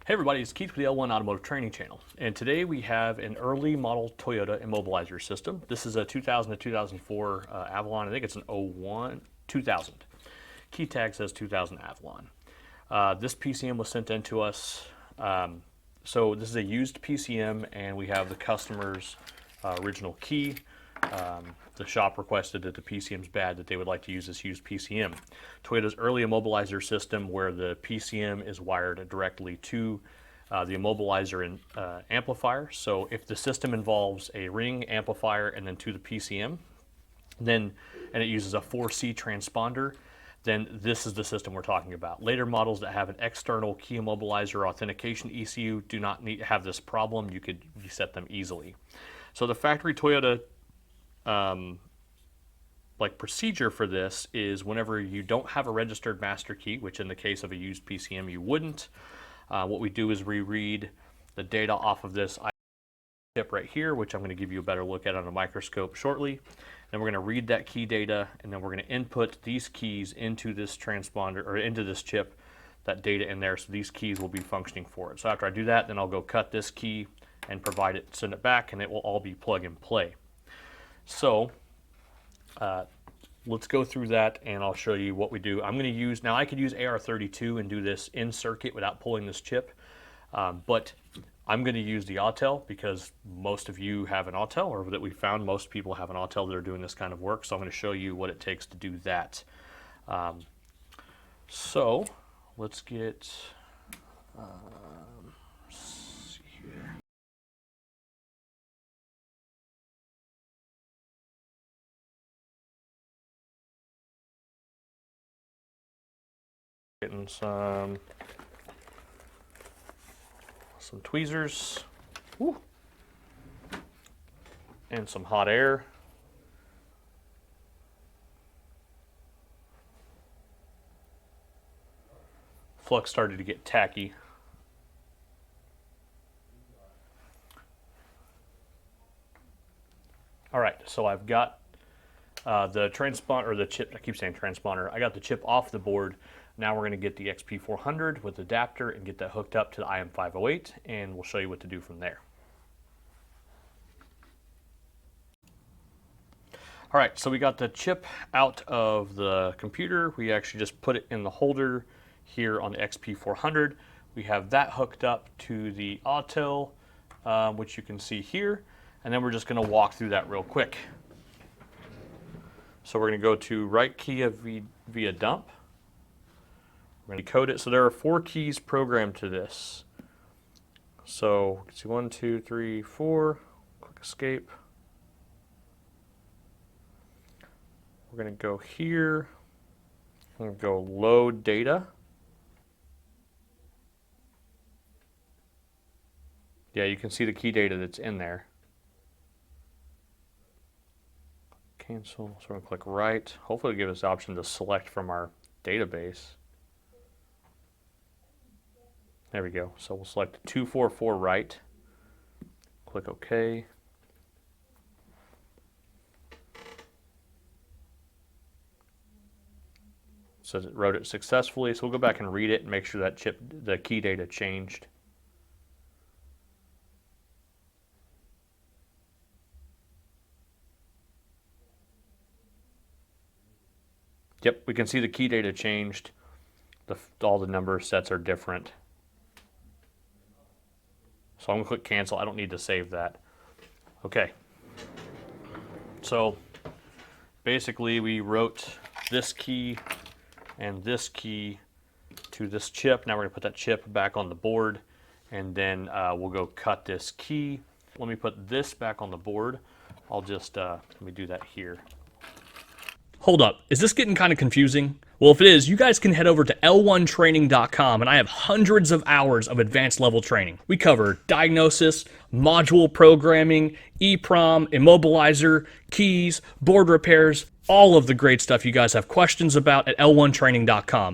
Hey everybody, it's Keith with the L1 Automotive Training Channel, and today we have an early model Toyota immobilizer system. This is a 2000 to 2004 Avalon. I think it's an 2000. Key tag says 2000 Avalon. This PCM was sent in to us. So this is a used PCM, and we have the customer's original key. The shop requested that the PCM's bad, that they would like to use this used PCM. Toyota's early immobilizer system, where the PCM is wired directly to the immobilizer and amplifier. So if the system involves a ring amplifier and then to the PCM, and it uses a 4C transponder, then this is the system we're talking about. Later models that have an external key immobilizer authentication ECU do not have this problem. You could reset them easily. So the factory Toyota procedure for this is whenever you don't have a registered master key, which in the case of a used PCM you wouldn't, what we do is we read the data off of this chip right here, which I'm going to give you a better look at on a microscope shortly. Then we're going to read that key data, and then we're going to input these keys into this transponder, or into this chip, that data in there, so these keys will be functioning for it. So after I do that, then I'll go cut this key and provide it, send it back, and it will all be plug and play. So let's go through that, and I'll show you what we do. I'm going to use, now I could use AR32 and do this in circuit without pulling this chip, but I'm going to use the Autel because most of you have an Autel, or that we found most people have an Autel that are doing this kind of work. So I'm going to show you what it takes to do that. So let's get, see here. Getting some tweezers. Woo. And some hot air. Flux started to get tacky. All right, so I've got the transponder, or the chip, I keep saying transponder, I got the chip off the board. Now we're going to get the XP400 with the adapter and get that hooked up to the IM508, and we'll show you what to do from there. All right, so we got the chip out of the computer. We actually just put it in the holder here on the XP400. We have that hooked up to the Autel, which you can see here, and then we're just going to walk through that real quick. So we're going to go to right key via dump. We're going to code it. So there are 4 keys programmed to this. So you can see 1, 2, 3, 4. Click escape. We're going to go here. We're going to go load data. Yeah, you can see the key data that's in there. Cancel. So we're going to click right. Hopefully it'll give us the option to select from our database. There we go. So we'll select 244 right. Click OK. Says it wrote it successfully. So we'll go back and read it and make sure that the key data changed. Yep, we can see the key data changed. All the number sets are different. So I'm going to click cancel. I don't need to save that. Okay. So basically we wrote this key and this key to this chip. Now we're going to put that chip back on the board, and then we'll go cut this key. Let me put this back on the board. I'll just, let me do that here. Hold up, is this getting kind of confusing? Well, if it is, you guys can head over to L1training.com, and I have hundreds of hours of advanced level training. We cover diagnosis, module programming, EEPROM, immobilizer, keys, board repairs, all of the great stuff you guys have questions about at L1training.com.